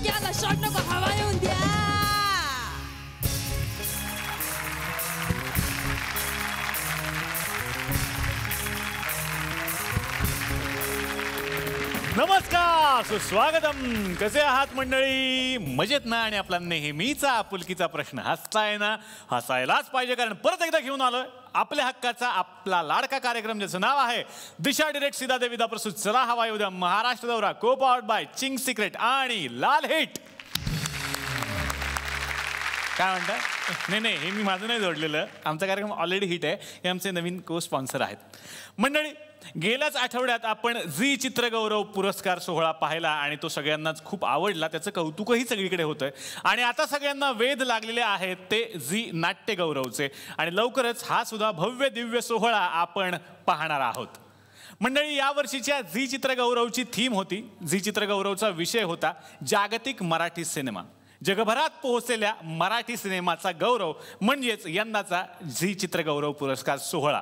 याला शॉट नको, हवा येऊन द्या. नमस्कार, सुस्वागतम. कसे आहात मंडळी? मजेत ना? आणि आपला नेहमीचा आपुलकीचा प्रश्न, हसताय ना? हसायलाच पाहिजे, कारण परत एकदा घेऊन आलोय आपल्या हक्काचा आपला लाडका कार्यक्रम, ज्याचं नाव आहे दिशा डिरेक्ट सीधा देविदा प्रस्तुत चला हवा येऊ द्या महाराष्ट्र दौरा, को पावर्ड बाय चिंग सिक्रेट आणि लाल हिट. काय म्हणता? नाही, हे मी माझं नाही जोडलेलं. आमचा कार्यक्रम ऑलरेडी हिट आहे. हे आमचे नवीन को स्पॉन्सर आहेत. मंडळी, गेल्याच आठवड्यात आपण झी चित्रगौरव पुरस्कार सोहळा पाहिला आणि तो सगळ्यांनाच खूप आवडला. त्याचं कौतुकही सगळीकडे होतंय. आणि आता सगळ्यांना वेध लागलेले आहेत ते झी नाट्यगौरवचे. आणि लवकरच हा सुद्धा भव्य दिव्य सोहळा आपण पाहणार आहोत. मंडळी, यावर्षीच्या झी चित्रगौरवची थीम होती, झी चित्रगौरवचा विषय होता जागतिक मराठी सिनेमा. जगभरात पोहोचलेल्या मराठी सिनेमाचा गौरव म्हणजेच यंदाचा झी चित्रगौरव पुरस्कार सोहळा.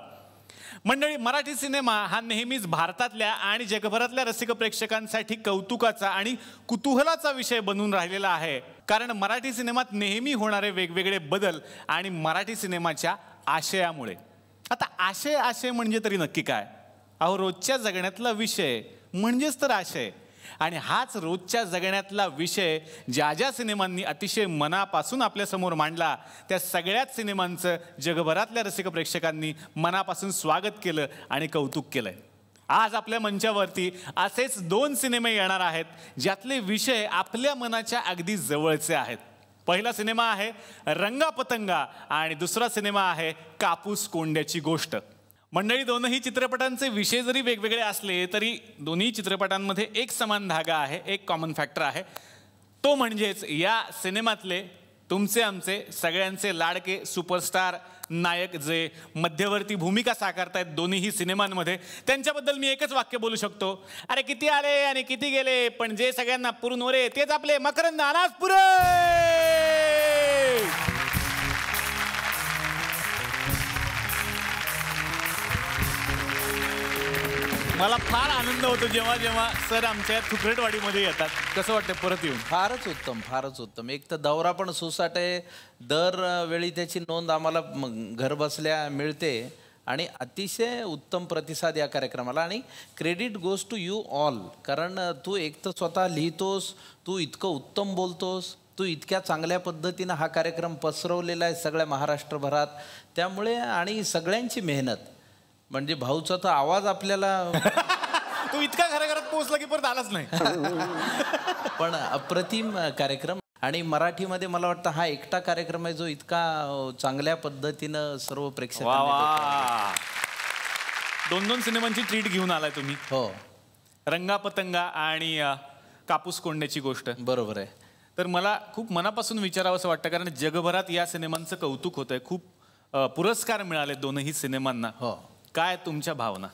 मंडळी, मराठी सिनेमा हा नेहमीच भारतातल्या आणि जगभरातल्या रसिक प्रेक्षकांसाठी कौतुकाचा आणि कुतूहलाचा विषय बनून राहिलेला आहे. कारण मराठी सिनेमात नेहमी होणारे वेगवेगळे बदल आणि मराठी सिनेमाच्या आशयामुळे. आता आशय म्हणजे तरी नक्की काय? अहो, रोजच्या जगण्यातला विषय म्हणजेच तर आशय. आणि हाच रोजच्या जगण्यातला विषय ज्या ज्या सिनेमांनी अतिशय मनापासून आपल्यासमोर मांडला, त्या सगळ्याच सिनेमांचं जगभरातल्या रसिक प्रेक्षकांनी मनापासून स्वागत केलं आणि कौतुक केलंय. आज आपल्या मंचावरती असेच 2 सिनेमे येणार आहेत, ज्यातले विषय आपल्या मनाच्या अगदी जवळचे आहेत. पहिला सिनेमा आहे रंगापतंगा आणि दुसरा सिनेमा आहे कापूस कोंड्याची गोष्ट. मंडळी, दोनही चित्रपटांचे विषय जरी वेगवेगळे असले तरी दोन्ही चित्रपटांमध्ये एक समान धागा आहे, एक कॉमन फॅक्टर आहे. तो म्हणजेच या सिनेमातले तुमचे आमचे सगळ्यांचे लाडके सुपरस्टार नायक जे मध्यवर्ती भूमिका साकारतायत दोन्हीही सिनेमांमध्ये, त्यांच्याबद्दल मी एकच वाक्य बोलू शकतो, अरे किती आले आणि किती गेले, पण जे सगळ्यांना पुरून वरे तेच आपले मकरंद अनासपुरे. मला फार आनंद होतो जेव्हा जेव्हा सर आमच्या थुकरटवाडीमध्ये येतात. कसं वाटतं परत येऊन? फारच उत्तम, फारच उत्तम. एक तर दौरा पण सुसाट आहे, दरवेळी त्याची नोंद आम्हाला घर बसल्या मिळते आणि अतिशय उत्तम प्रतिसाद या कार्यक्रमाला. आणि credit goes to you all, कारण तू एक तर स्वतः लिहितोस, तू इतकं उत्तम बोलतोस, तू इतक्या चांगल्या पद्धतीनं हा कार्यक्रम पसरवलेला आहे सगळ्या महाराष्ट्रभरात. त्यामुळे आणि सगळ्यांची मेहनत, म्हणजे भाऊचा तर आवाज आपल्याला तू इतका घराघरात पोहोचला की परत आलाच नाही. पण अप्रतिम कार्यक्रम. आणि मराठीमध्ये मला वाटतं हा एकटा कार्यक्रम आहे जो इतका चांगल्या पद्धतीनं सर्व प्रेक्षकांना. 2 सिनेमांची ट्रीट घेऊन आलाय तुम्ही. हो, रंगापतंगा आणि कापूस कोंड्याची गोष्ट. बरोबर आहे. तर मला खूप मनापासून विचारावं असं वाटतं, कारण जगभरात या सिनेमांचं कौतुक होतंय, खूप पुरस्कार मिळाले दोनही सिनेमांना. हो, काय तुमच्या भावना?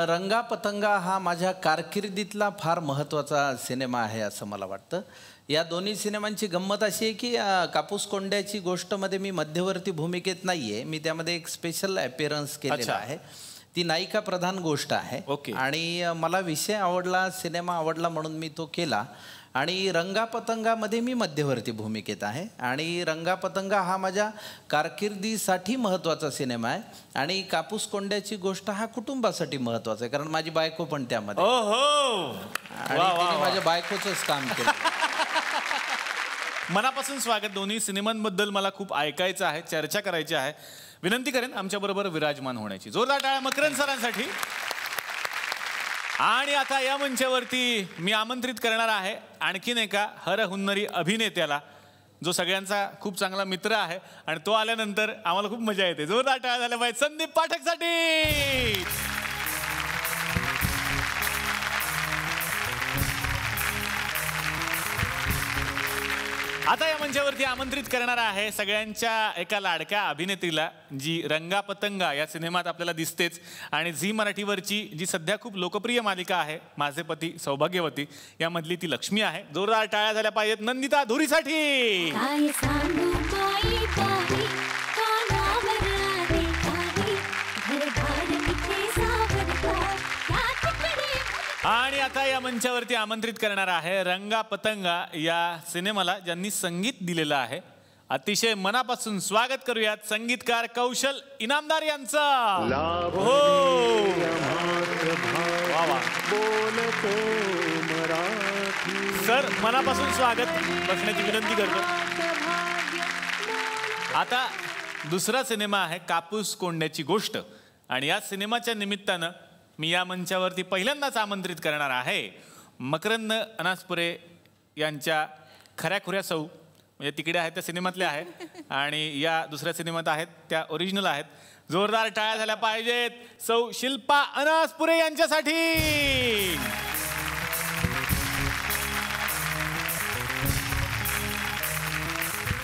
रंगापतंगा हा माझ्या कारकिर्दीतला फार महत्त्वाचा सिनेमा आहे असं मला वाटतं. या दोन्ही सिनेमांची गंमत अशी आहे की कापूस कोंड्याची गोष्टमध्ये मी मध्यवर्ती भूमिकेत नाही आहे, मी त्यामध्ये एक स्पेशल अपीअरन्स केलेला आहे. ती नायिका प्रधान गोष्ट आहे. आणि मला विषय आवडला, सिनेमा आवडला म्हणून मी तो केला. आणि रंगापतंगामध्ये मी मध्यवर्ती भूमिकेत आहे. आणि रंगापतंगा हा माझ्या कारकिर्दीसाठी महत्त्वाचा सिनेमा आहे. आणि कापूस कोंड्याची गोष्ट हा कुटुंबासाठी महत्त्वाचा आहे, कारण माझी बायको पण त्यामध्ये. आणि तिने माझ्या बायकोचंच काम केलं. मनापासून स्वागत. दोन्ही सिनेमांबद्दल मला खूप ऐकायचं आहे, चर्चा करायची आहे. विनंती करेन आमच्याबरोबर विराजमान होण्याची. जोरदार टाळ्या मकरंद सरांसाठी. आणि आता या मंचावरती मी आमंत्रित करणार आहे आणखीन एका हरहुन्नरी अभिनेत्याला, जो सगळ्यांचा खूप चांगला मित्र आहे. आणि तो आल्यानंतर आम्हाला खूप मजा येते. जोरदार टाळ्या झाल्या पाहिजे संदीप पाठकसाठी. आता या मंचावरती आमंत्रित करणार आहे सगळ्यांच्या एका लाडक्या अभिनेत्रीला, जी रंगापतंगा या सिनेमात आपल्याला दिसतेच आणि झी मराठीवरची जी सध्या खूप लोकप्रिय मालिका आहे माझे पती सौभाग्यवती, यामधली ती लक्ष्मी आहे. जोरदार टाळ्या झाल्या पाहिजेत नंदिता धुरीसाठी. आणि आता या मंचावरती आमंत्रित करणार आहे रंगा पतंगा या सिनेमाला ज्यांनी संगीत दिलेलं आहे. अतिशय मनापासून स्वागत करूयात संगीतकार कौशल इनामदार यांचं. हो सर, मनापासून स्वागत, बसण्याची विनंती करतो. आता दुसरा सिनेमा आहे कापूस कोंड्याची गोष्ट आणि या सिनेमाच्या निमित्तानं मी या मंचावरती पहिल्यांदाच आमंत्रित करणार आहे मकरंद अनासपुरे यांच्या खऱ्याखुऱ्या सौ, म्हणजे तिकडे आहेत त्या सिनेमातल्या आहेत आणि या दुसऱ्या सिनेमात आहेत त्या ओरिजिनल आहेत. जोरदार टाळ्या झाल्या पाहिजेत सौ शिल्पा अनासपुरे यांच्यासाठी.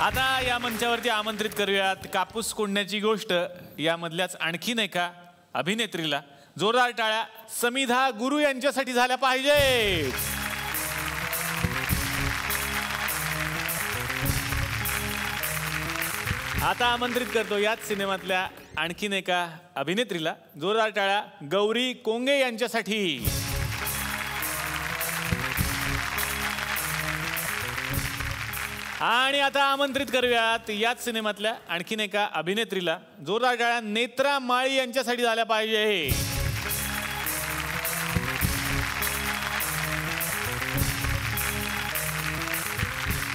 आता या मंचावरती आमंत्रित करूयात कापूस कोंडण्याची गोष्ट यामधल्याच आणखीन एका अभिनेत्रीला. जोरदार टाळ्या समिधा गुरु यांच्यासाठी झाल्या पाहिजे. आता आमंत्रित करतो याच सिनेमातल्या आणखीन एका अभिनेत्रीला. जोरदार टाळ्या गौरी कोंगे यांच्यासाठी. आणि आता आमंत्रित करूयात याच सिनेमातल्या आणखीन एका अभिनेत्रीला. जोरदार टाळ्या नेत्रा माळी यांच्यासाठी झाल्या पाहिजे.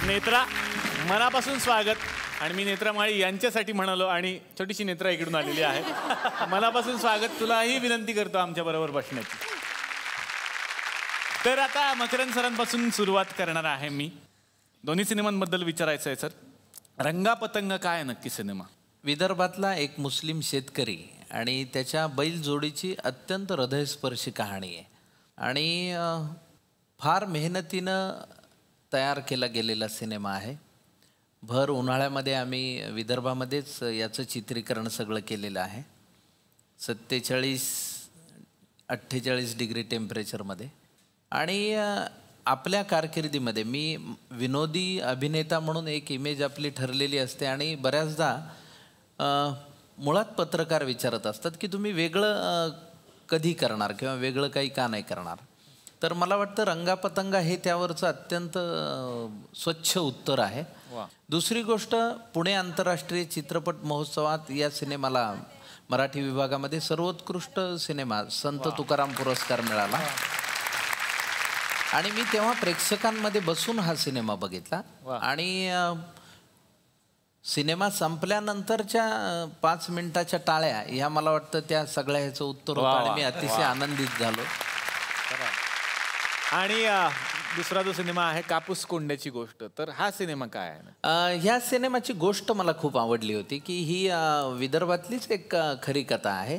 नेत्रा, मनापासून स्वागत. आणि मी नेत्रा माळी यांच्यासाठी म्हणालो आणि छोटीशी नेत्रा इकडून आलेली आहे. मनापासून स्वागत. तुलाही विनंती करतो आमच्या बरोबर बसण्याची. तर आता मकरंद सरांपासून सुरुवात करणार आहे मी. दोन्ही सिनेमांबद्दल विचारायचं आहे सर. रंगा पतंग काय नक्की सिनेमा? विदर्भातला एक मुस्लिम शेतकरी आणि त्याच्या बैल जोडीची अत्यंत हृदयस्पर्शी कहाणी आहे आणि फार मेहनतीनं तयार केला गेलेला सिनेमा आहे. भर उन्हाळ्यामध्ये आम्ही विदर्भामध्येच याचं चित्रीकरण सगळं केलेलं आहे. 47-48 डिग्री टेम्परेचरमध्ये. आणि आपल्या कारकिर्दीमध्ये मी विनोदी अभिनेता म्हणून एक इमेज आपली ठरलेली असते आणि बऱ्याचदा मुळात पत्रकार विचारत असतात की तुम्ही वेगळं कधी करणार किंवा वेगळं काही का नाही करणार. तर मला वाटतं रंगापतंगा हे त्यावरचं अत्यंत स्वच्छ उत्तर आहे. दुसरी गोष्ट, पुणे आंतरराष्ट्रीय चित्रपट महोत्सवात या सिनेमाला मराठी विभागामध्ये सर्वोत्कृष्ट सिनेमा संत तुकाराम पुरस्कार मिळाला आणि मी तेव्हा प्रेक्षकांमध्ये बसून हा सिनेमा बघितला आणि सिनेमा संपल्यानंतरच्या 5 मिनिटाच्या टाळ्या ह्या मला वाटतं त्या सगळ्या ह्याचं उत्तर होतं आणि मी अतिशय आनंदित झालो. आणि दुसरा जो सिनेमा आहे कापूस कोंड्याची गोष्ट, तर हा सिनेमा काय आहे? ह्या सिनेमाची गोष्ट मला खूप आवडली होती की ही विदर्भातलीच एक खरी कथा आहे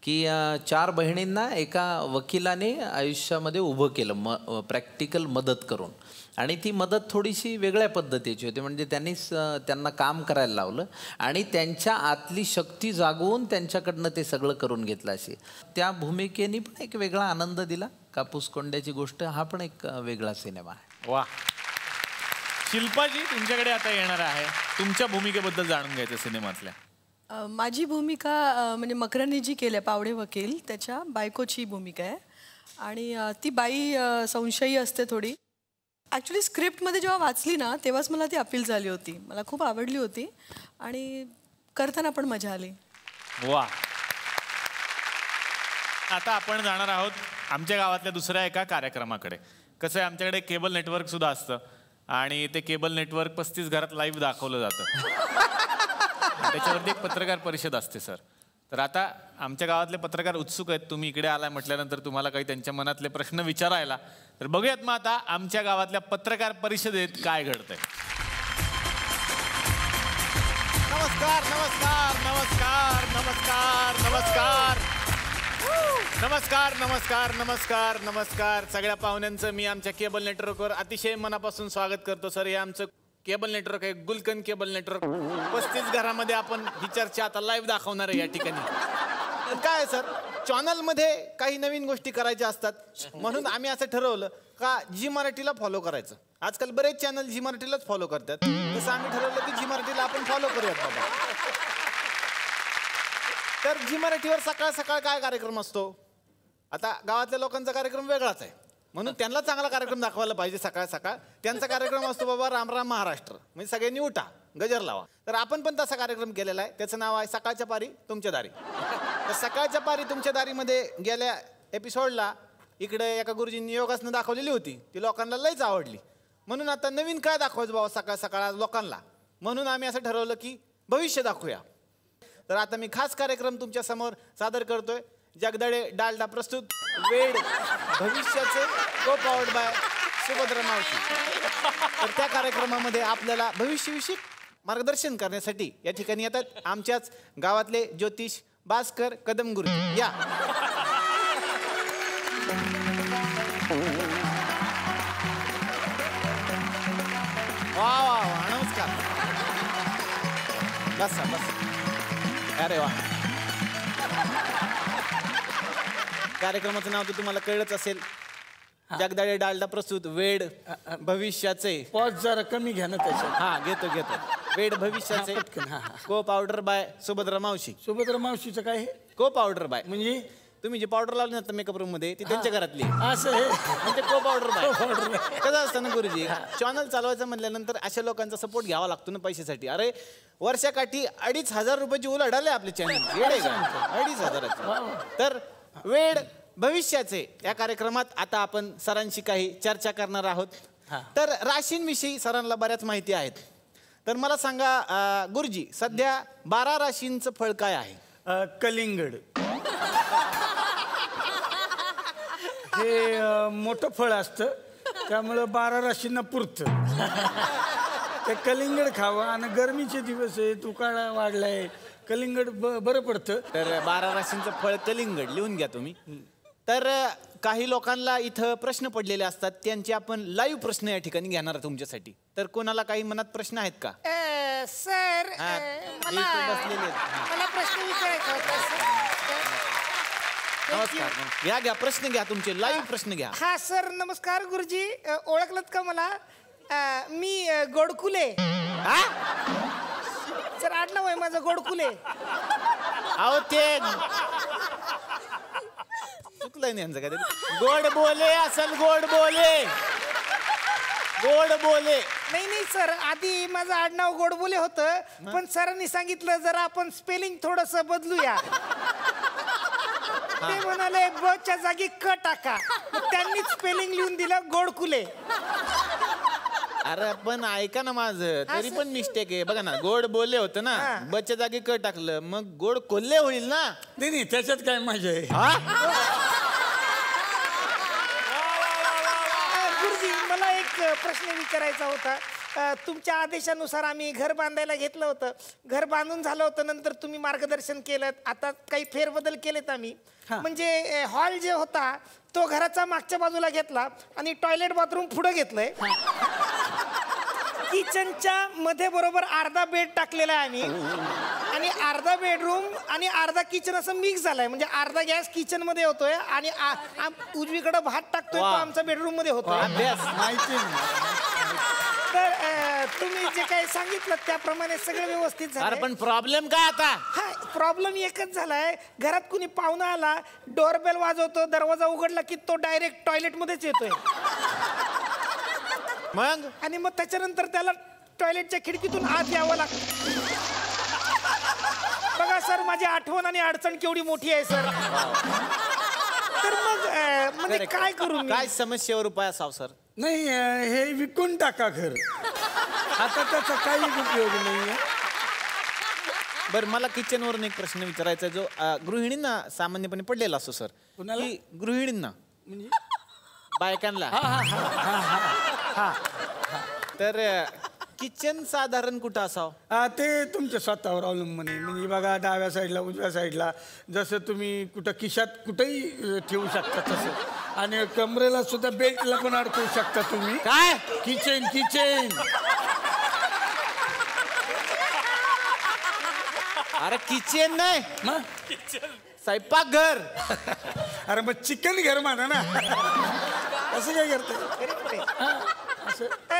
की 4 बहिणींना एका वकिलाने आयुष्यामध्ये उभं केलं प्रॅक्टिकल मदत करून. आणि ती मदत थोडीशी वेगळ्या पद्धतीची होती. म्हणजे त्यांना काम करायला लावलं आणि त्यांच्या आतली शक्ती जागवून त्यांच्याकडनं ते सगळं करून घेतलं. अशी त्या भूमिकेने पण एक वेगळा आनंद दिला. कापूस कोंड्याची गोष्ट हा पण एक वेगळा सिनेमा आहे. वा. शिल्पाजी, तुमच्याकडे आता येणार आहे. तुमच्या भूमिकेबद्दल जाणून घ्यायचं सिनेमातल्या. माझी भूमिका म्हणजे मकरंदनी जी केल्या पावडे वकील त्याच्या बायकोची भूमिका आहे आणि ती बाई संशयी असते थोडी. ॲक्च्युली स्क्रिप्टमध्ये जेव्हा वाचली ना तेव्हाच मला ती अपील झाली होती. मला खूप आवडली होती आणि करताना पण मजा आली. वा. आता आपण जाणार आहोत आमच्या गावातल्या दुसऱ्या एका कार्यक्रमाकडे. कसं आहे, आमच्याकडे केबल नेटवर्क सुद्धा असतं आणि ते केबल नेटवर्क 35 घरात लाईव्ह दाखवलं जातं. त्याच्यावरती एक पत्रकार परिषद असते सर. तर आता आमच्या गावातले पत्रकार उत्सुक आहेत. तुम्ही इकडे आलाय म्हटल्यानंतर तुम्हाला काही त्यांच्या मनातले प्रश्न विचारायला. तर बघूयात मग आता आमच्या गावातल्या पत्रकार परिषदेत काय घडतंय. नमस्कार नमस्कार नमस्कार नमस्कार नमस्कार नमस्कार नमस्कार नमस्कार नमस्कार सगळ्या पाहुण्यांचं मी आमच्या केबल नेटवर्कवर अतिशय मनापासून स्वागत करतो सर. हे आमचं केबल नेटवर्क आहे, गुलकन केबल नेटवर्क. 35 घरामध्ये आपण ही चर्चा आता लाईव्ह दाखवणार आहे या ठिकाणी. काय सर, चॅनलमध्ये काही नवीन गोष्टी करायच्या असतात म्हणून आम्ही असं ठरवलं का झी मराठीला फॉलो करायचं. आजकाल बरेच चॅनल झी मराठीलाच फॉलो करतात, तसं आम्ही ठरवलं की झी मराठीला आपण फॉलो करूयात बाबा. तर झी मराठीवर सकाळ सकाळ काय कार्यक्रम असतो? आता गावातल्या लोकांचा कार्यक्रम वेगळाच आहे. म्हणून त्यांना चांगला कार्यक्रम दाखवायला पाहिजे सकाळ सकाळ. त्यांचा कार्यक्रम असतो बाबा राम राम महाराष्ट्र, म्हणजे सगळ्यांनी उठा गजर लावा. तर आपण पण तसा कार्यक्रम केलेला आहे, त्याचं नाव आहे सकाळच्या पारी तुमच्या दारी. तर सकाळच्या पारी तुमच्या दारीमध्ये गेल्या एपिसोडला इकडे एका गुरुजींनी योगासनं दाखवलेली होती, ती लोकांना लईच आवडली. म्हणून आता नवीन काय दाखवायचं बाबा सकाळ सकाळ लोकांना, म्हणून आम्ही असं ठरवलं की भविष्य दाखवूया. तर आता मी खास कार्यक्रम तुमच्या समोर सादर करतोय. जगदाळे डालडा प्रस्तुत वेड भविष्याचे को पॉवर्ड बाय सुभद्रा मावशी. तर त्या कार्यक्रमामध्ये आपल्याला भविष्यविषयी मार्गदर्शन करण्यासाठी या ठिकाणी येतात आमच्याच गावातले ज्योतिष भास्कर कदम गुरुजी. या वा वा वा, नमस्कार. बसा बसा. अरे वा. कार्यक्रमाचं नाव तर तुम्हाला कळलंच असेल, जगदाळे डालडा प्रस्तुत वेड भविष्याचे. पॉज जरा कमी घ्या ना त्याच्यात. हा घेतो. वेड भविष्याचे को पावडर बाय सुभद्रा मावशी. सुभद्रा मावशीचं काय हे? को पावडर बाय म्हणजे तुम्ही जे पावडर लावली ना मेकअप रूम मध्ये ती त्यांच्या घरातली असं हे म्हणजे को पावडर बाय. कसं असतं ना गुरुजी, चॅनल चालवायचं म्हटल्यानंतर अशा लोकांचा सपोर्ट घ्यावा लागतो ना पैशासाठी. अरे वर्षाकाठी 2,500 रुपयाची उलाढाल आहे आपले चॅनल. 2,500. तर वेड भविष्याचे या कार्यक्रमात आता आपण सरांशी काही चर्चा करणार आहोत. तर राशींविषयी सरांना बऱ्याच माहिती आहेत. तर मला सांगा गुरुजी, सध्या 12 राशींचं फळ काय आहे? कलिंगड. हे मोठं फळ असतं, त्यामुळं 12 राशींना पुरतं. ते कलिंगड खावं. आणि गरमीचे दिवस आहे, उकाळा वाढलाय, कलिंगड बरं पडतं. तर 12 राशींचं फळ कलिंगड लिहून घ्या तुम्ही. तर काही लोकांना इथं प्रश्न पडलेले असतात, त्यांचे आपण लाईव्ह प्रश्न या ठिकाणी घेणार आहे तुमच्यासाठी. तर कोणाला काही मनात प्रश्न आहेत का? सर मला प्रश्न विचारायचा होता. नमस्कार. घ्या प्रश्न घ्या, तुमचे लाईव्ह प्रश्न घ्या. हा सर नमस्कार गुरुजी. ओळखलत का मला? मी गोडकुले. सर आडनाव आहे माझं गोडकुले. अहो ते चुकलंय ना यांचं काय. गोड बोले असल, गोड बोले. नाही सर, आधी माझं आडनाव गोडबोले होतं, पण सरांनी सांगितलं जरा आपण स्पेलिंग थोडस बदलूया. ते म्हणाले ब च्या जागी क टाका. त्यांनी स्पेलिंग लिहून दिलं गोडकुले. अरे पण ऐका ना माझं, तरी पण मिस्टेक आहे बघा ना. गोड बोले होतं ना, बच्या जागी क टाकलं, मग गोड कोल्हे होईल ना. नाही त्याच्यात काय मजा आहे. गुरुजी मला एक प्रश्न विचारायचा होता. तुमच्या आदेशानुसार आम्ही घर बांधायला घेतलं होतं. घर बांधून झालं होतं, नंतर तुम्ही मार्गदर्शन केलं. आता काही फेरबदल केलेत आम्ही. म्हणजे हॉल जे होता तो घराचा मागच्या बाजूला घेतला आणि टॉयलेट बाथरूम पुढे घेतलंय. किचनच्या मध्ये बरोबर अर्धा बेड टाकलेला आहे आम्ही, आणि अर्धा बेडरूम आणि अर्धा किचन असं मिक्स झालाय. म्हणजे अर्धा गॅस किचन मध्ये होतोय आणि उजवीकडे भात टाकतोय तो आमचा बेडरूम मध्ये होतोय. माहिती. तर तुम्ही जे काही सांगितलं त्याप्रमाणे सगळं व्यवस्थित झालं. पण प्रॉब्लेम काय आता? हा प्रॉब्लेम एकच झालाय, घरात कुणी पाहुणा आला, डोरबेल वाजवतो, दरवाजा उघडला की तो डायरेक्ट टॉयलेट मध्येच येतोय. मग आणि मग त्याच्यानंतर त्याला टॉयलेटच्या खिडकीतून आत यावं लागतं. बघा सर, माझी आठवण आणि अडचण केवढी मोठी आहे सर. तर मग म्हणजे काय करू? काय समस्येवर उपाय असाव सर? नाही हे विकून टाका घर. आता त्याचा काही उपयोग नाही. बरं, मला किचनवरून एक प्रश्न विचारायचा जो गृहिणींना सामान्यपणे पडलेला असतो सर. कुणाला? गृहिणींना म्हणजे बायकांना. तर किचन साधारण कुठं असावं? ते तुमच्या स्वतःवर अवलंबून आहे. म्हणजे बघा, डाव्या साईडला, उजव्या साईडला, जसं तुम्ही कुठं खिशात कुठंही ठेवू शकता तसं. आणि कमरेला सुद्धा बेल्टला पण अडकवू शकता तुम्ही. काय किचन किचन अरे किचन नाही मग स्वयंपाकघर. अरे मग चिकन घर म्हणा ना. असं काय करतं?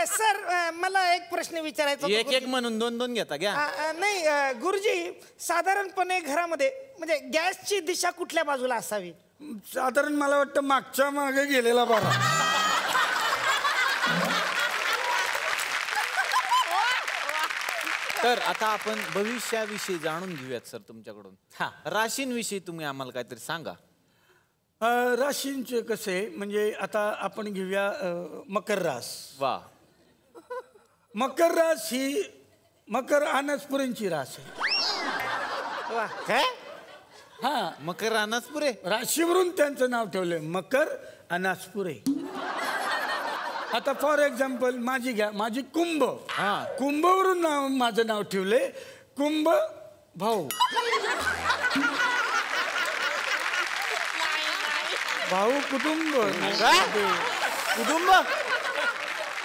सर मला एक प्रश्न विचारायचा. एक म्हणून दोन घेता घ्या. नाही गुरुजी, साधारणपणे घरामध्ये म्हणजे गॅसची दिशा कुठल्या बाजूला असावी? साधारण मला वाटतं मागच्या मागे गेलेला बरा. तर आता आपण भविष्याविषयी जाणून घेऊयात सर तुमच्याकडून. हा. राशींविषयी तुम्ही आम्हाला काहीतरी सांगा. राशींचे कसे म्हणजे आता आपण घेऊया मकर रास. वा. मकर रास ही मकर अनासपुरेंची रास आहे. वा. काय? हा, मकर अनासपुरे. राशीवरून त्यांचं नाव ठेवलंय मकर अनासपुरे. आता फॉर एक्झाम्पल माझी घ्या, माझी कुंभ. हा. कुंभवरून माझं नाव ठेवलंय कुंभ भाऊ. भाऊ कुटुंब. कुटुंब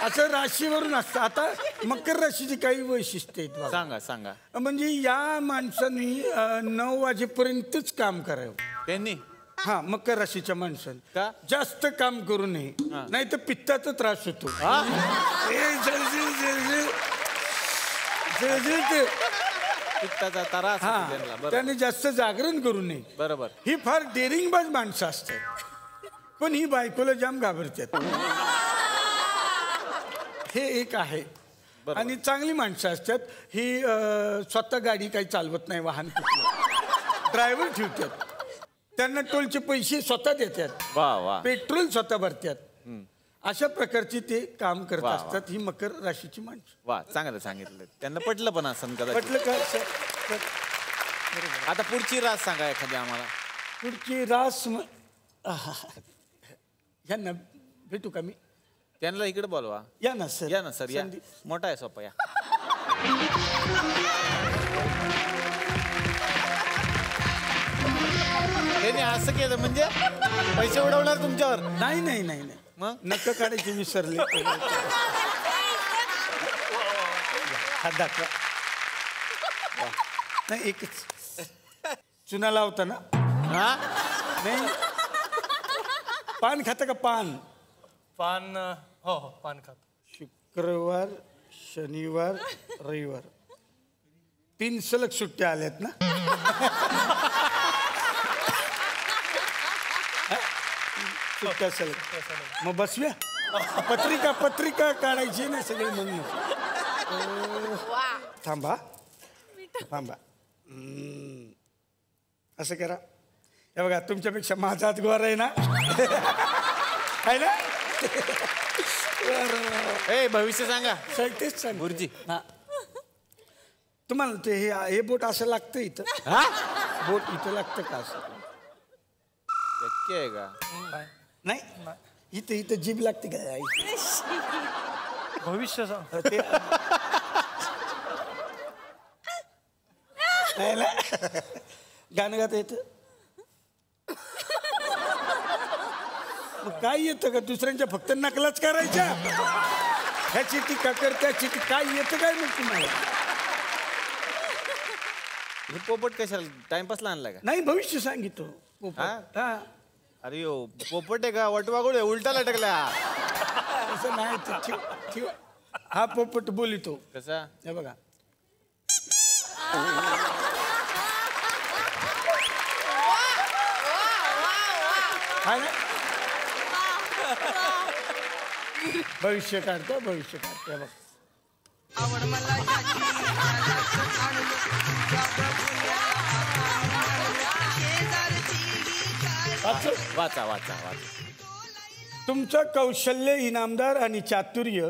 असं राशीवरून असतं. आता मकर राशीची काही वैशिष्ट्य आहेत बघा. सांगा सांगा. म्हणजे या माणसांनी 9 वाजेपर्यंतच काम करावं. त्यांनी हा, मकर राशीच्या माणसांनी का? जास्त काम करू नये, नाही तर पित्ताचा त्रास होतो. पित्ताचा त्रास होतो हा, त्यांना. बरोबर. त्याने जास्त जागरण करू नये. बरोबर. ही फार डेअरिंगबाज माणसं असतात, पण ही बायकोला जाम घाबरतात. हे एक आहे. आणि चांगली माणसं असतात ही स्वतः गाडी काही चालवत नाही, वाहन कुठलं ड्रायव्हर ठेवतात. त्यांना टोलचे पैसे स्वतः देतात, वा वा. पेट्रोल स्वतः भरतात. अशा प्रकारची ते काम करत वा, वा. असतात ही मकर राशीची माणसं. वा, चांगलं सांगितलं. त्यांना पटलं पण असं कदाचित. म्हटलं का? आता पुढची रास सांगा एखादी आम्हाला. पुढची रास यांना भेटू का मी? त्यांना इकडे बोलवा. या ना सर. या ना सर, या. संधी. मोठा आहे सोपा, या. त्यांनी असं केलं म्हणजे पैसे उडवणार तुमच्यावर. नाही नाही नाही नाही, मग नक्क काढायची विसरले. हात दाखवा. नाही, एकच चुना लावता ना? हा. नाही, पान खाता का? पान पान हो पान खातो. शुक्रवार, शनिवार, रविवार 3 सलग सुट्ट्या आल्यात ना? सुट्ट्या सलग. मग बसव्या पत्रिका काढायची ना सगळे म्हणून. थांबा. असं करा. हे बघा, तुमच्यापेक्षा माझा हात गोरा आहे ना? आहे ना? ए, भविष्य सांगा. तेच सांग गुरुजी. हा, तुम्हाला ते हे बोट असं लागतं इथं. हा, बोट इथं लागतं का असं? शक्य आहे का? नाही, इथं जीभ लागते का? भविष्य सांग. ते नाही ना, गाणं गाता येतं. मग काय येतं का? दुसऱ्यांच्या फक्त नकलाच करायच्या. ह्याची टीका कर, त्याची टीका. काय येतं काय मग तुम्हाला? हे पोपट कशाला टाइमपासला आणला का? नाही, भविष्य सांगितो पोपट. हा? हा, अरे यो, पोपट आहे का? वटवागुळ आहे, उलटा लटकला. असं नाही. ठेव. हा पोपट बोलितो. कसा? हे बघा. हा ना? भविष्य काढतो. हे बघ. वाचा. तुमचं कौशल्य, इनामदार आणि चातुर्य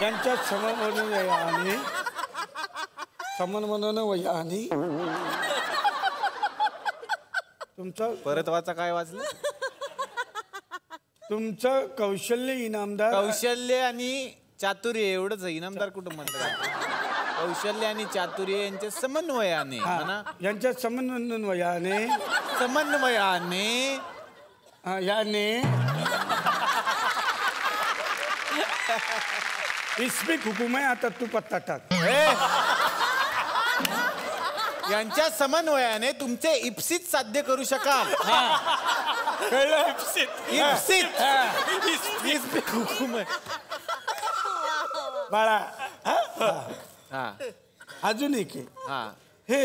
यांच्या समन्वयाने तुमचं परत वाचा. काय वाचलं? तुमचं कौशल्य, इनामदार कौशल्य आणि चातुर्य एवढंच आहे. इनामदार कुठं म्हणतात? कौशल्य आणि चातुर्य यांच्या समन्वयाने म्हणा. यांच्या समन्वयाने याने इस्पिक हुकुम आहे. आता तू पत्ता टाक. यांच्या समन्वयाने तुमचे इप्सित साध्य करू शकाल. कळलं? इप्सित इस्पिक हुकुम आहे. बाळा. हा, अजून एक आहे. हा. हे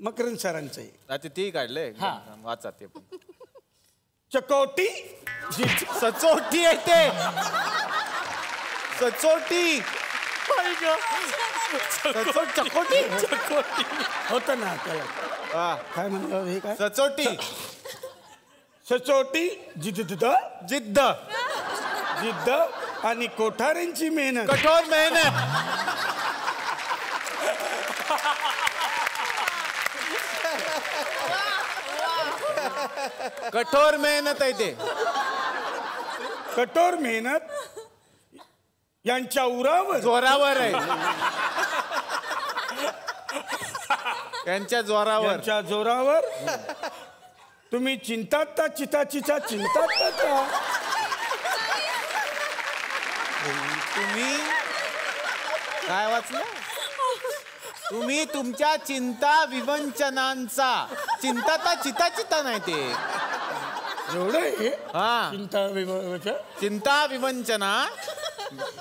मकरंद सरांचं आहे. आता तेही काढलंय. वाचा ते पण. चकोटी. सचोटी आहे ते. सचोटी. सचोट चकोटी होतं ना त्याला हा. काय म्हणलं हे काय सचोटी सचोटी जिद्द जिद्द जिद्द आणि कोठाऱ्यांची मेहनत कठोर मेहनत कठोर मेहनत आहे ते कठोर मेहनत यांच्या उरावर जोरावर आहे त्यांच्या जोरावर यांच्या जोरावर तुम्ही चिंतात चिताचिता चिंतात तुम्ही काय वाचलं तुम्ही तुमच्या चिंता विवंचनांचा चिंता चिता नाही ते एवढं हे हा चिंता चिंता विवंचना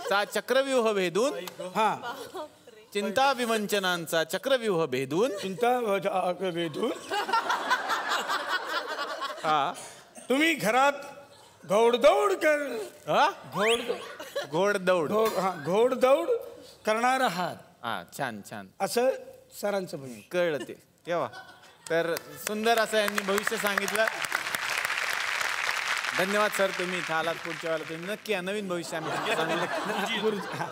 चा चक्रव्यूह भेदून हा चिंता विवंचनांचा चक्रव्यूह भेदून चिंता वेधून हा तुम्ही घरात घोडदौड कर हा? घोड घोडदौड घोडदौड करणार आहात हा छान छान असं सरांचं म्हणणं कळलं ते तेव्हा तर सुंदर असं यांनी भविष्य सांगितलं धन्यवाद सर तुम्ही इथं आलात पुढच्या वेळेला तुम्ही नक्की या नवीन भविष्य आम्ही सांगितलं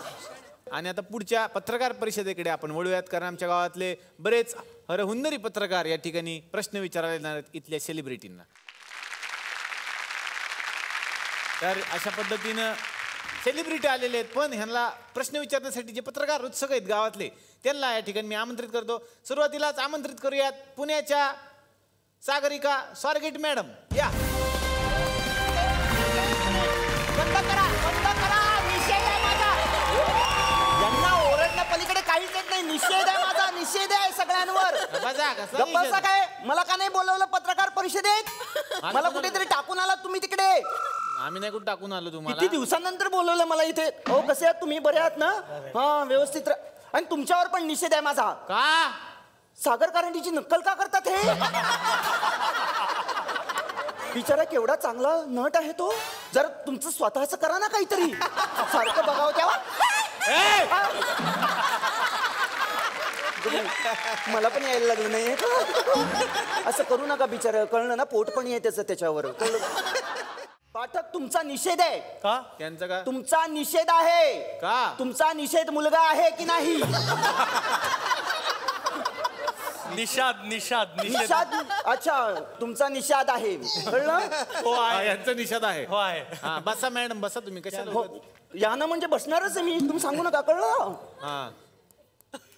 आणि आता पुढच्या पत्रकार परिषदेकडे आपण वळूयात कारण आमच्या गावातले बरेच हरहुन्नरी पत्रकार या ठिकाणी प्रश्न विचारायला येणार आहेत इथल्या सेलिब्रिटींना तर अशा पद्धतीनं सेलिब्रिटी आलेले आहेत पण ह्यांना प्रश्न विचारण्यासाठी जे पत्रकार उत्सुक आहेत गावातले त्यांना या ठिकाणी मी आमंत्रित करतो सुरुवातीलाच आमंत्रित करूयात पुण्याच्या सागरिका स्वारगेट मॅडम या यांना ओरडण्या पलीकडे काहीच येत नाही निषेध आहे माझा निषेध आहे सगळ्यांवर गप्पाचा काय मला का नाही बोलवलं पत्रकार परिषदेत मला कुठेतरी टाकून आला तुम्ही तिकडे आम्ही नाही कुठं टाकून आलो तुम्हाला किती दिवसानंतर बोलवलं मला इथे हो कसे आहात तुम्ही बरे आहात ना हा व्यवस्थित आणि तुमच्यावर पण निषेध आहे माझा का सागर कारंडीची नक्कल का करतात हे बिचारा केवढा चांगला नट आहे तो जर तुमचं स्वतःच करा ना काहीतरी सारखं बघावं तेव्हा मला पण यायला लागलं नाही असं करू नका बिचारा कळलं ना पोट पण आहे त्याचं त्याच्यावर पाठक तुमचा निषेध आहे का त्यांचं का तुमचा निषेध आहे का तुमचा निषेध मुलगा आहे की नाही निषाद निषाद निषेध निषाद अच्छा तुमचा निषाद आहे कळलं हो हा, आहे यांचा निषेध आहे हो आहे हा बसा मॅडम बसा तुम्ही कशाला हो या ना म्हणजे बसणारच आहे मी तुम्ही सांगू नका कळलं हा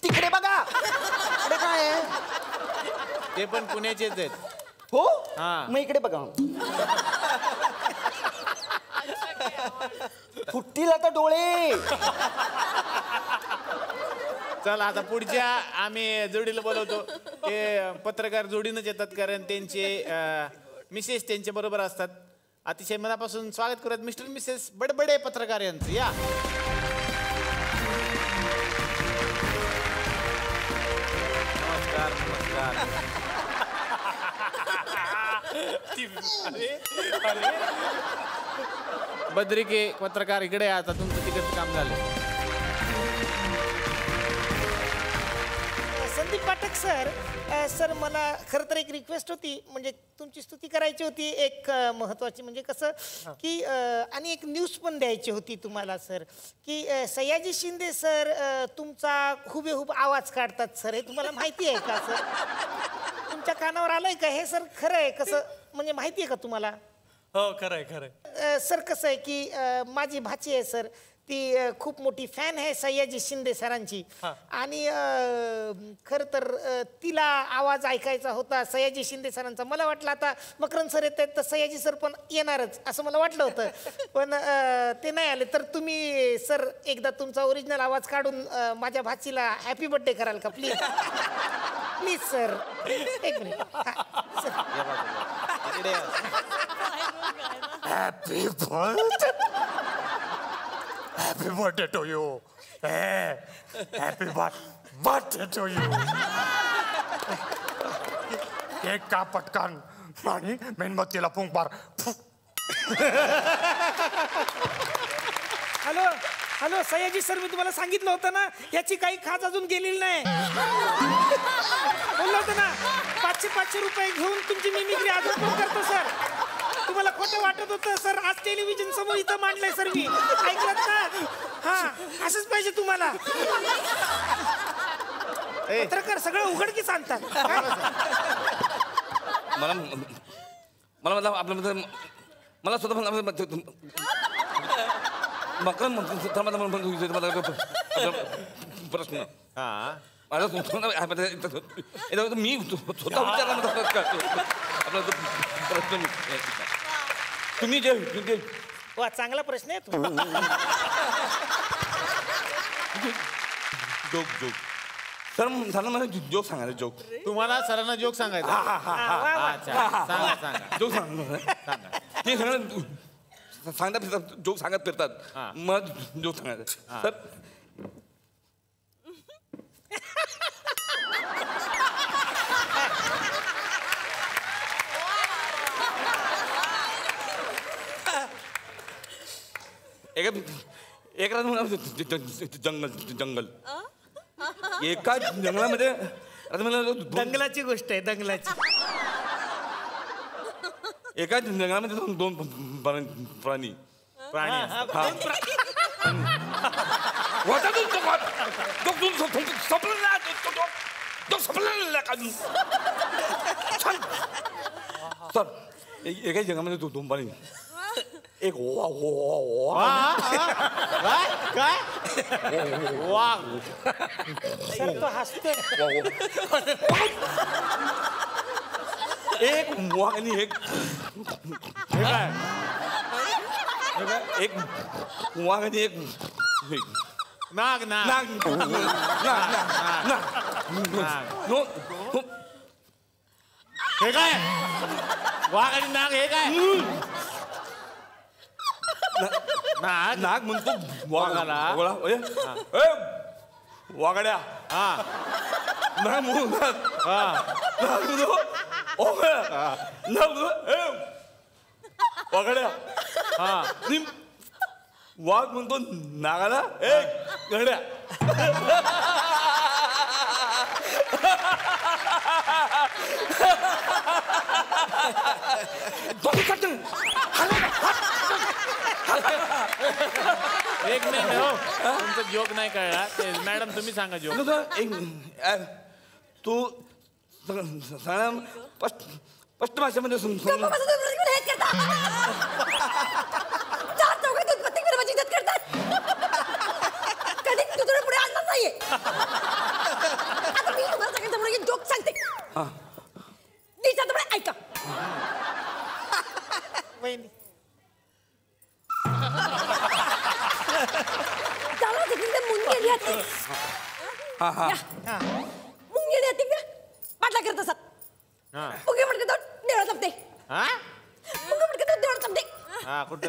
तिकडे बघा तिकडे काय आहे ते पण पुण्याचेच आहेत हो हा. मग इकडे बघा फुटतील आता डोळे चला आता पुढच्या आम्ही जोडीला बोलवतो ते पत्रकार जोडीनंच येतात कारण त्यांचे मिसेस त्यांच्या बरोबर असतात अतिशय मनापासून स्वागत करत मिस्टर मिसेस बडबडे पत्रकार यांचं या नमस्कार नमस्कार बद्रिके पत्रकार इकडे आहे, आता तुमचं तिकडचं काम झालं संदीप पाठक सर सर मला खरं तर एक रिक्वेस्ट होती म्हणजे तुमची स्तुती करायची होती एक महत्त्वाची म्हणजे कसं की आणि एक न्यूज पण द्यायची होती तुम्हाला सर की सयाजी शिंदे सर तुमचा हुबेहूब आवाज काढतात सर हे तुम्हाला माहिती आहे का सर तुमच्या कानावर आलंय का हे सर खरं आहे कसं म्हणजे माहिती आहे का तुम्हाला हो खरंय खरंय सर कसं आहे की माझी भाची आहे सर ती खूप मोठी फॅन आहे सयाजी शिंदे सरांची आणि खरं तर तिला आवाज ऐकायचा होता सयाजी शिंदे सरांचा मला वाटलं आता मकरंद सर येत आहेत तर सयाजी सर पण येणारच असं मला वाटलं होतं पण ते नाही आले तर तुम्ही सर एकदा तुमचा ओरिजिनल आवाज काढून माझ्या भाचीला हॅपी बर्थडे कराल का प्लीज प्लीज सर एक minute happy birthday happy birthday to you happy birthday to you cake का पटकन आणि मेणबत्तीला पुंग मार हॅलो हॅलो सयाजी सर, मी तुम्हाला सांगितलं होतं ना याची काही खाज अजून गेलेली नाही. बोललो होतं ना 500 रुपये घेऊन तुमची मिमिक्री अजून पण करतो सर. तुम्हाला खोटं वाटत होतं सर, आज टेलिव्हिजन समोर इथं मांडलंय सर मी. ऐकलं ना? हा, असंच पाहिजे तुम्हाला. पत्रकार सगळं उघडकीच आणतात. मला स्वतः प्रश्न माझा मी स्वतः प्रश्न तुम्ही जे वा, चांगला प्रश्न आहे. जोक सर झालं मला जोक सांगायचं. जोक तुम्हाला सरांना जोक सांगायचा. अच्छा, सांगा जोक सांगा. ते सगळं सांगतात फिरतात, जोक सांगत फिरतात. मग जोक सांगायचं सर. एक रात्र जंगल एका जंगलामध्ये दंगलाची गोष्ट आहे, दंगलाची. एका जंगलामध्ये दोन प्राणी सर एका जंगलामध्ये दोन प्राणी. एक काय वाघ सर तो हसतोय. एक वाघ आणि एक वाघ आणि एक नाग नाग हे काय वाघ आणि नाग हे काय? नाग म्हणतो वाघाला वाघड्या. नाग म्हणतो वाघड्या. वाघ म्हणतो नागाला गड्या. एक मिनिट हो, तुमचा जोक नाही कळला. मॅडम तुम्ही सांगा जोक. तू सांग स्पष्ट भाषेमध्ये जोक सांगते. ऐका मुंगेली येते का पाटला करत असत. मुंगे म्हणते तो देवळात जमते. मुंगे म्हणते तो देवळात जमते. कुठे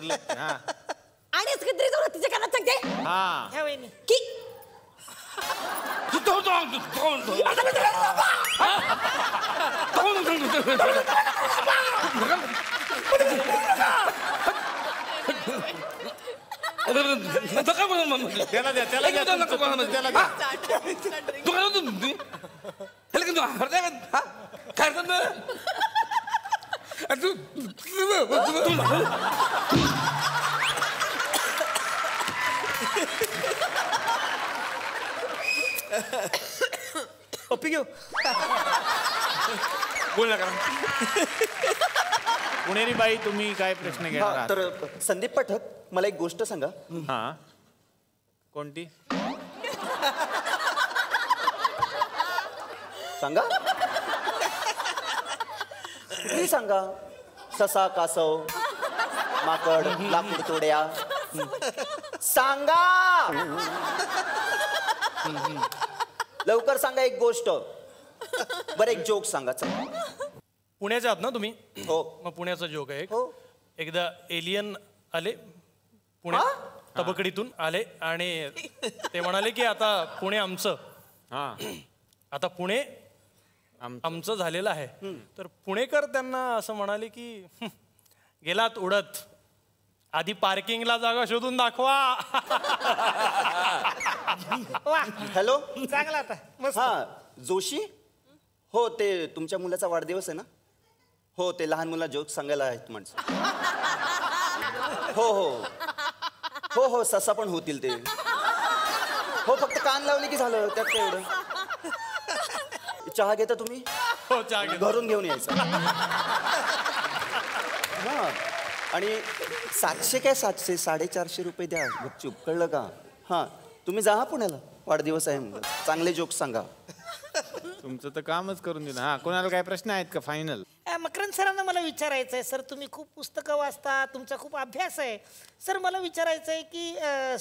आणि स्त्री जाऊन तिच्या कानात सांगते की त्याला द्या त्याला द्या त्याला द्या. पप्पी घेऊ. बोल नका. पुणेरी बाई तुम्ही काय प्रश्न घेणार आहात? तर संदीप पाठक, मला एक गोष्ट सांगा. हा, कोणती? सांगा कुठली सांगा. ससा कासव माकड लाकूड तोड्या सांगा. लवकर सांगा एक गोष्ट. बरं एक जोक सांगा. पुण्याचे आहात ना तुम्ही? हो. मग पुण्याचा जोक आहे. हो. एकदा एलियन आले पुण्यात, तबकडीतून आले आणि ते म्हणाले की आता पुणे आमचं. आता पुणे आमचं झालेलं आहे. तर पुणेकर त्यांना असं म्हणाले की गेलात उडत आधी पार्किंगला जागा शोधून दाखवा. वा हॅलो चांगला आता मस्त. हा जोशी हो ते तुमच्या मुलाचा वाढदिवस आहे ना. हो ते लहान मुलांना जोक सांगायला आहेत माणसं. हो हो हो हो ससा पण होतील ते. हो फक्त कान लावले की झालं त्यात काय एवढं. चहा घेता तुम्ही. हो चहा घे. घरून घेऊन यायचं. हा आणि 700 काय 700 450 रुपये द्या गुपचूप कळलं का. हां तुम्ही जा पुण्याला वाढदिवस आहे म्हणून चांगले जोक सांगा. तुमचं तर कामच करून दिलं. हा कोणाला काय प्रश्न आहेत का फायनल. मकरंद सरांना मला विचारायचं आहे सर, तुम्ही खूप पुस्तकं वाचता, तुमचा खूप अभ्यास आहे सर. मला विचारायचं आहे की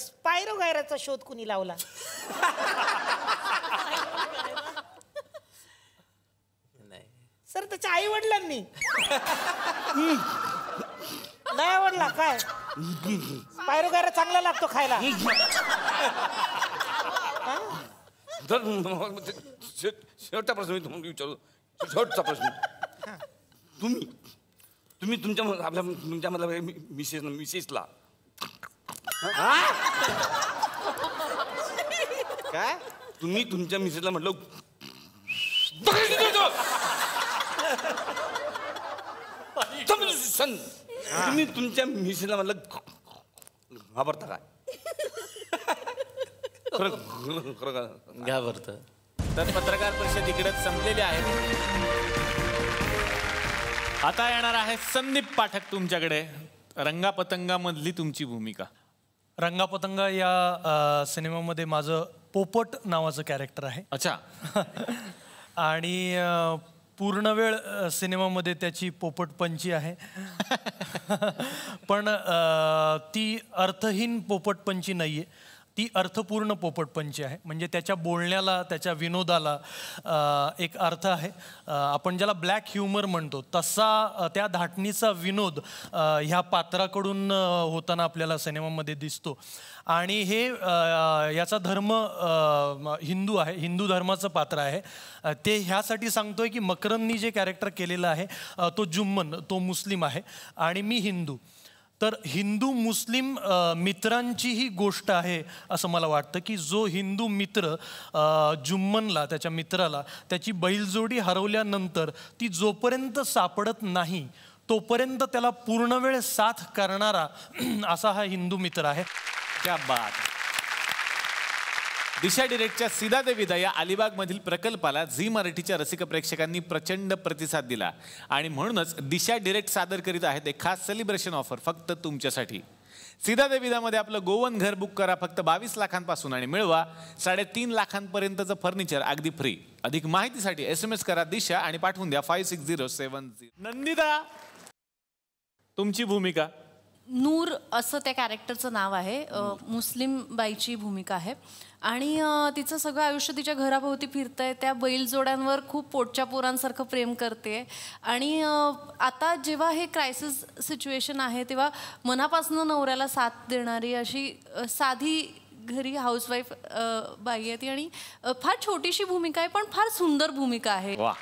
स्पायरो गायराचा शोध कुणी लावला. सर त्याच्या आई वडिलांनी. नाही आवडला काय. स्पायरो गायरा चांगला लागतो खायला. शेवटचा प्रश्न मी तुम्हाला विचारू. शेवटचा प्रश्न. तुम्ही तुमच्या मिसेसला काय तुम्ही तुमच्या मिसेसला म्हटलं तुम्ही तुमच्या मिसेसला म्हटलं घाबरता काय. खरं घाबरतं. तर पत्रकार परिषद इकडेच संपलेली आहे. आता येणार आहे संदीप पाठक तुमच्याकडे. रंगापतंगामधली तुमची भूमिका. रंगापतंगा या सिनेमामध्ये माझं पोपट नावाचं कॅरेक्टर आहे. अच्छा. आणि पूर्ण वेळ सिनेमामध्ये त्याची पोपटपंची आहे. पण ती अर्थहीन पोपटपंची नाही आहे, ती अर्थपूर्ण पोपटपंची आहे. म्हणजे त्याच्या बोलण्याला, त्याच्या विनोदाला एक अर्थ आहे. आपण ज्याला ब्लॅक ह्युमर म्हणतो तसा त्या धाटणीचा विनोद ह्या पात्राकडून होताना आपल्याला सिनेमामध्ये दिसतो. आणि हे याचा धर्म हिंदू आहे, हिंदू धर्माचं पात्र आहे. ते ह्यासाठी सांगतोय की मकरंदनी जे कॅरेक्टर केलेलं आहे तो जुम्मन, तो मुस्लिम आहे आणि मी हिंदू. तर हिंदू मुस्लिम मित्रांची ही गोष्ट आहे असं मला वाटतं की जो हिंदू मित्र जुम्मनला, त्याच्या मित्राला त्याची बैलजोडी हरवल्यानंतर ती जोपर्यंत सापडत नाही तोपर्यंत त्याला पूर्ण वेळ साथ करणारा असा हा हिंदू मित्र आहे. क्या बात. दिशा डिरेक्टच्या सीधा दे विदा या अलिबागमधील प्रकल्पाला झी मराठीच्या रसिक प्रेक्षकांनी प्रचंड प्रतिसाद दिला आणि म्हणूनच दिशा डिरेक्ट सादर करीत आहेत एक खास सेलिब्रेशन ऑफर फक्त तुमच्यासाठी. सीधा दे विदामध्ये आपलं गोवन घर बुक करा फक्त 22 लाखांपासून आणि मिळवा 3.5 लाखांपर्यंतचं फर्निचर अगदी फ्री. अधिक माहितीसाठी SMS करा दिशा आणि पाठवून द्या 56070. नंदिता तुमची भूमिका. नूर असं त्या कॅरेक्टरचं नाव आहे. मुस्लिम बाईची भूमिका आहे आणि तिचं सगळं आयुष्य तिच्या घराभोवती फिरतंय. त्या बैलजोड्यांवर खूप पोटच्या पोरांसारखं प्रेम करते आणि आता जेव्हा हे क्रायसिस सिच्युएशन आहे तेव्हा मनापासून नवऱ्याला साथ देणारी अशी साधी घरी हाऊसवाईफ बाई आहे ती. आणि फार छोटीशी भूमिका आहे पण फार सुंदर भूमिका आहे. वा.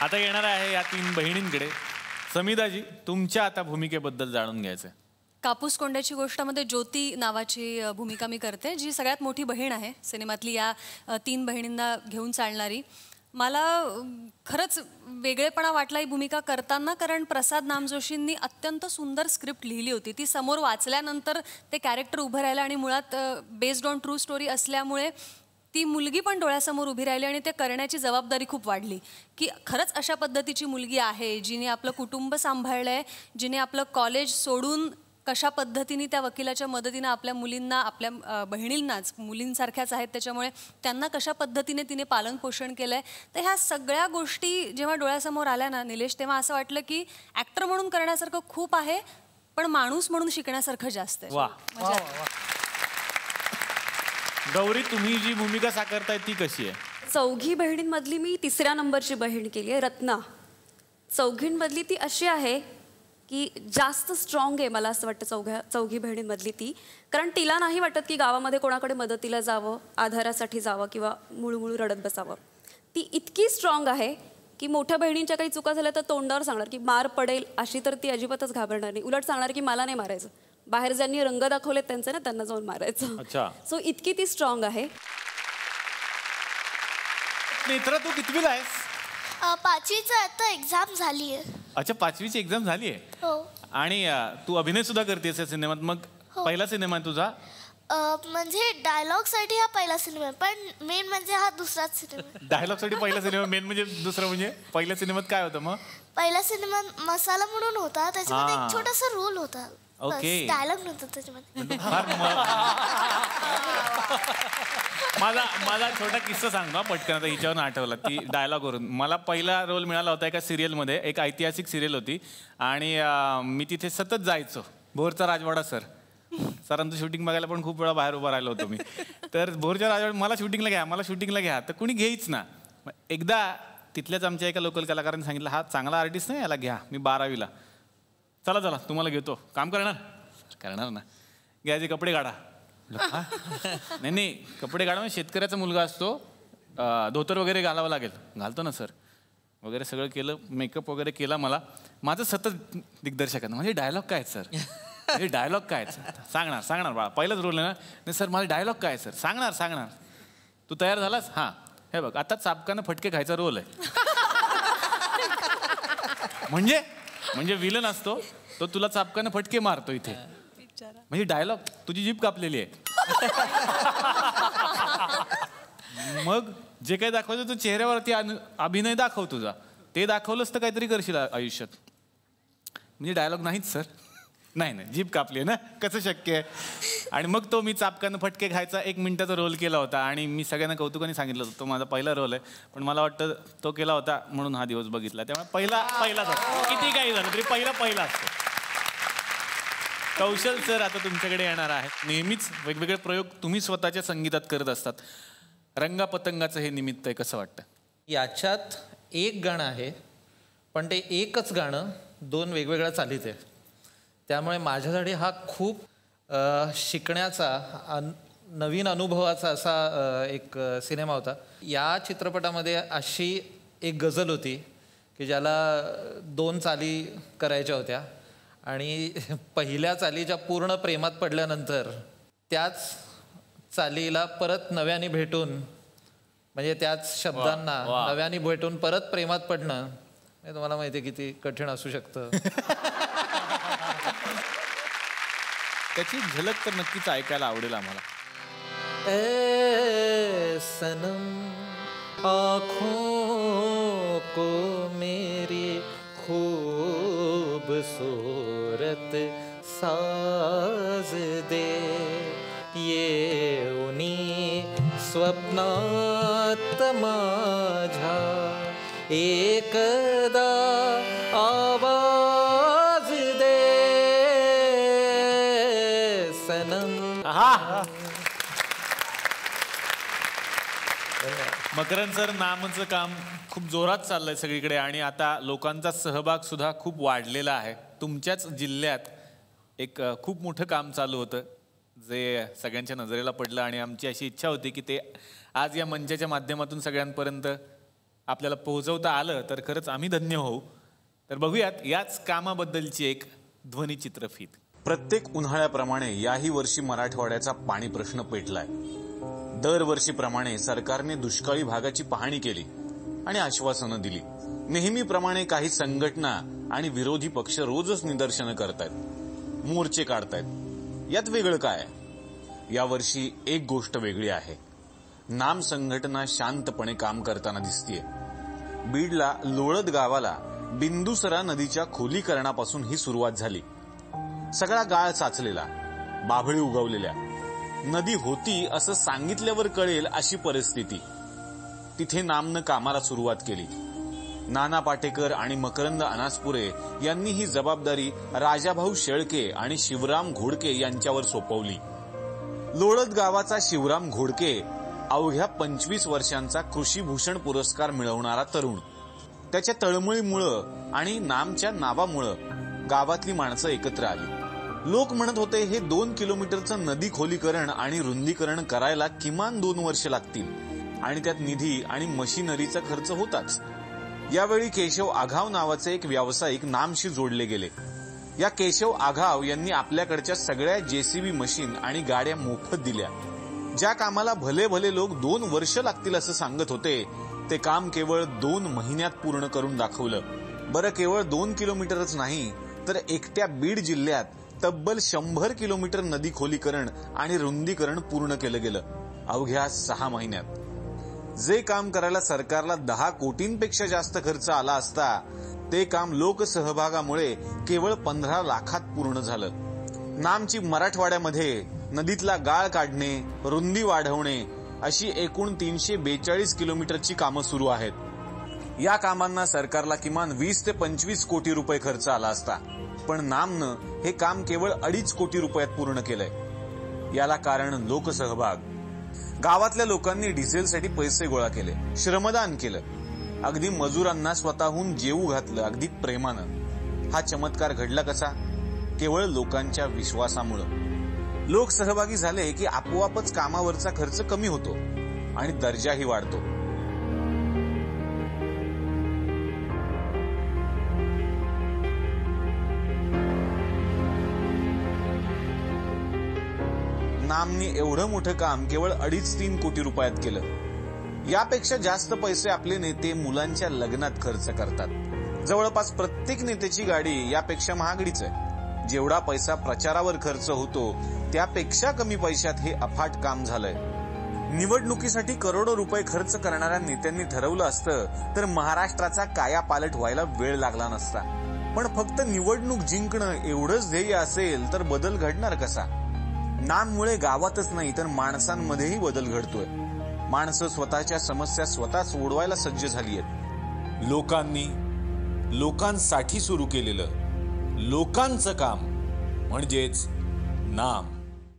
आता येणार आहे या 3 बहिणींकडे. समिधाजी तुमच्या आता भूमिकेबद्दल जाणून घ्यायचं. कापूस कोंड्याची गोष्टमध्ये ज्योती नावाची भूमिका मी करते, जी सगळ्यात मोठी बहीण आहे सिनेमातली या 3 बहिणींना घेऊन चालणारी. मला खरंच वेगळेपणा वाटला ही भूमिका करताना, कारण प्रसाद नामजोशींनी अत्यंत सुंदर स्क्रिप्ट लिहिली होती. ती समोर वाचल्यानंतर ते कॅरेक्टर उभं राहिलं आणि मुळात बेस्ड ऑन ट्रू स्टोरी असल्यामुळे ती मुलगी पण डोळ्यासमोर उभी राहिली आणि ते करण्याची जबाबदारी खूप वाढली की खरंच अशा पद्धतीची मुलगी आहे जिने आपलं कुटुंब सांभाळलं आहे, जिने आपलं कॉलेज सोडून कशा पद्धतीने त्या वकिलाच्या मदतीनं आपल्या मुलींना, आपल्या बहिणींनाच, मुलींसारख्याच आहेत त्याच्यामुळे त्यांना कशा पद्धतीने तिने पालनपोषण केलं आहे. तर ह्या सगळ्या गोष्टी जेव्हा डोळ्यासमोर आल्या ना निलेश, तेव्हा असं वाटलं की ॲक्टर म्हणून करण्यासारखं खूप आहे पण माणूस म्हणून शिकण्यासारखं जास्त आहे. गौरी तुम्ही जी भूमिका साकारताय ती कशी आहे? चौघी बहिणींमधली मी 3ऱ्या नंबरची बहीण केली आहे, रत्ना. चौघींमधली ती अशी आहे की जास्त स्ट्रॉंग आहे मला असं वाटतं चौघी बहिणींमधली ती. कारण तिला नाही वाटत की गावामध्ये कोणाकडे मदतीला जावं, आधारासाठी जावं किंवा मुळूमुळू रडत बसावं. ती इतकी स्ट्रॉंग आहे की मोठ्या बहिणींच्या काही चुका झाल्या तर तोंडावर सांगणार की मार पडेल, अशी तर ती अजिबातच घाबरणार नाही. उलट सांगणार की मला नाही मारायचं, बाहेर ज्यांनी रंग दाखवलेत त्यांचं ना त्यांना जाऊन मारायचं. सो इतकी ती स्ट्रॉंग आहे. नेत्रा, तू कितवीला आहेस? 5वीचं आता एक्झाम झाली आहे. अच्छा, 5वीची एक्झाम झाली आहे. हो. आणि तू अभिनय सुद्धा करतेस या सिनेमात. मग पहिला सिनेमा तुझा? म्हणजे डायलॉग साठी हा पहिला सिनेमा, पण मेन म्हणजे हा दुसराच सिनेमा. डायलॉग साठी पहिला सिनेमा, मेन म्हणजे दुसरं. म्हणजे पहिल्या सिनेमात काय होतं मग? पहिल्या सिनेमात मसाला म्हणून होता, त्याच्यामध्ये एक छोटासा रोल होता. ओके. डायलॉग नव्हता त्याच्यामध्ये. माझा छोटा किस्सा सांगतो पटकन, आता हिच्यावर आठवला ती डायलॉगवरून. मला पहिला रोल मिळाला होता एका सिरियलमध्ये, एक ऐतिहासिक सिरियल होती. आणि मी तिथे सतत जायचो. भोरचा राजवाडा सरांचं शूटिंग बघायला पण खूप वेळा बाहेर उभा राहिलो होतो मी. तर भोरच्या राजवाडा, मला शूटिंगला घ्या, तर कुणी घेईच ना. एकदा तिथल्याच आमच्या एका लोकल कलाकारांनी सांगितलं, हा चांगला आर्टिस्ट नाही, याला घ्या. मी 12वीला. चला तुम्हाला घेतो. काम करणार ना. घ्यायचे कपडे काढा. नाही, कपडे काढा म्हणजे शेतकऱ्याचा मुलगा असतो, धोतर वगैरे घालावं लागेल. घालतो ना सर वगैरे, सगळं केलं, मेकअप वगैरे केला. माझं सतत दिग्दर्शकांना, म्हणजे डायलॉग काय सर, म्हणजे डायलॉग काय सर, सांगणार बाळा, पहिलाच रोल आहे ना. नाही सर, माझे डायलॉग काय सर, सांगणार. तू तयार झालास? हां, हे बघ, आता चापकानं फटके खायचा रोल आहे. म्हणजे विलन असतो तो, तुला चापकानं फटके मारतो इथे. म्हणजे डायलॉग, तुझी जीभ कापलेली आहे. मग जे काही दाखवायचं तू चेहऱ्यावरती अभिनय दाखव तुझा. ते दाखवलंच तर काहीतरी करशील आयुष्यात. म्हणजे डायलॉग नाहीच सर. नाही, जीभ कापली आहे ना, कसं शक्य आहे. आणि मग तो मी चापकानं फटके खायचा 1 मिनिटाचा रोल केला होता. आणि मी सगळ्यांना कौतुकाने सांगितलं होतं, तो माझा पहिला रोल आहे. पण मला वाटतं तो केला होता म्हणून हा दिवस बघितला. त्यामुळे पहिलाच असतो, किती काही झालं तरी पहिला असतो. कौशल सर आता तुमच्याकडे येणार आहे. नेहमीच वेगवेगळे प्रयोग तुम्ही स्वतःच्या संगीतात करत असतात. रंगापतंगाचं हे निमित्त आहे, कसं वाटतं? याच्यात एक गाणं आहे, पण ते एकच गाणं 2 वेगवेगळ्या चालीत आहे. त्यामुळे माझ्यासाठी हा खूप शिकण्याचा, नवीन अनुभवाचा असा एक सिनेमा होता. या चित्रपटामध्ये अशी एक गझल होती की ज्याला 2 चाली करायच्या होत्या. आणि पहिल्या चालीच्या पूर्ण प्रेमात पडल्यानंतर त्याच चालीला परत नव्याने भेटून, म्हणजे त्याच शब्दांना नव्याने भेटून परत प्रेमात पडणं, हे तुम्हाला माहिती आहे किती कठीण असू शकतं. त्याची झलक तर नक्कीच ऐकायला आवडेल आम्हाला. ए सनम आँखों को मेरी खूबसूरत साज दे, ये उन्हीं स्वप्नात माझ्या एकदा आवाज दे सनम. मकरंद सर, नामचं काम खूप जोरात चाललंय सगळीकडे. आणि आता लोकांचा सहभाग सुद्धा खूप वाढलेला आहे. तुमच्याच जिल्ह्यात एक खूप मोठं काम चालू होतं जे सगळ्यांच्या नजरेला पडलं. आणि आमची अशी इच्छा होती की ते आज या मंचाच्या माध्यमातून सगळ्यांपर्यंत आपल्याला पोहोचवता आलं तर खरंच आम्ही धन्य होऊ. तर बघूयात याच कामाबद्दलची एक ध्वनिचित्रफीत. प्रत्येक उन्हाळ्याप्रमाणे याही वर्षी मराठवाड्याचा पाणी प्रश्न पेटलाय. दरवर्षीप्रमाणे सरकारने दुष्काळी भागाची पाहणी केली आणि आश्वासनं दिली. नेहमीप्रमाणे काही संघटना आणि विरोधी पक्ष रोजच निदर्शनं करतायत, मोर्चे काढतायत. यात वेगळं काय? यावर्षी एक गोष्ट वेगळी आहे. नाम संघटना शांतपणे काम करताना दिसतीये. बीडला लोळद गावाला बिंदुसरा नदीच्या खोलीकरणापासून ही सुरुवात झाली. सगळा गाळ साचलेला, बाभळी उगवलेल्या. नदी होती असं सांगितल्यावर कळेल अशी परिस्थिती. तिथे नामनं कामाला सुरुवात केली. नाना पाटेकर आणि मकरंद अनासपुरे यांनी ही जबाबदारी राजाभाऊ शेळके आणि शिवराम घोडके यांच्यावर सोपवली. लोळद गावाचा शिवराम घोडके अवघ्या 25 वर्षांचा कृषीभूषण पुरस्कार मिळवणारा तरुण. त्याच्या तळमळीमुळं आणि नामच्या नावामुळं गावातली माणसं एकत्र आली. लोक म्हणत होते हे 2 किलोमीटरचं नदी खोलीकरण आणि रुंदीकरण करायला किमान 2 वर्ष लागतील आणि त्यात निधी आणि मशिनरीचा खर्च होताच. यावेळी केशव आघाव नावाचे एक व्यावसायिक नामशी जोडले गेले. या केशव आघाव यांनी आपल्याकडच्या सगळ्या JCB मशीन आणि गाड्या मोफत दिल्या. ज्या कामाला भले भले लोक 2 वर्ष लागतील असं सांगत होते, ते काम केवळ 2 महिन्यात पूर्ण करून दाखवलं. बरं, केवळ 2 किलोमीटरच नाही तर एकट्या बीड जिल्ह्यात तब्बल 100 किलोमीटर नदी खोलीकरण आणि रुंदीकरण पूर्ण केलं गेलं अवघ्या 6 महिन्यात. जे काम करायला सरकारला 10 कोटींपेक्षा जास्त खर्च आला असता, ते काम लोकसहभागामुळे केवळ 15 लाखात पूर्ण झालं. नामची मराठवाड्यामध्ये नदीतला गाळ काढणे, रुंदी वाढवणे अशी एकूण 342 किलोमीटरची कामं सुरू आहेत. या कामांना सरकारला किमान 20 ते 25 कोटी रुपये खर्च आला असता, पण नामनं हे काम केवळ 2.5 कोटी रुपयात पूर्ण केलंय. याला कारण लोकसहभाग. गावातल्या लोकांनी डिझेलसाठी पैसे गोळा केले, श्रमदान केलं, अगदी मजुरांना स्वतःहून जेवू घातलं, अगदी प्रेमानं. हा चमत्कार घडला कसा? केवळ लोकांच्या विश्वासामुळं. लोक सहभागी झाले की आपोआपच कामावरचा खर्च कमी होतो आणि दर्जाही वाढतो. नामनी एवढं मोठं काम केवळ 2.5-3 कोटी रुपयात केलं. यापेक्षा जास्त पैसे आपले नेते मुलांच्या लग्नात खर्च करतात. जवळपास प्रत्येक नेत्याची गाडी यापेक्षा महागडीच आहे. जेवढा पैसा प्रचारावर खर्च होतो त्यापेक्षा कमी पैशात हे अफाट काम झालंय. निवडणुकीसाठी करोडो रुपये खर्च करणाऱ्या नेत्यांनी ठरवलं असतं तर महाराष्ट्राचा कायापालट व्हायला वेळ लागला नसता. पण फक्त निवडणूक जिंकणं एवढंच ध्येय असेल तर बदल घडणार कसा? नाममुळे गावातच नाही तर माणसांमध्येही बदल घडतोय. माणसं स्वतःच्या समस्या स्वतः सोडवायला सज्ज झाली आहेत. लोकांनी लोकांसाठी सुरू केलेलं लोकांचं काम म्हणजेच नाम.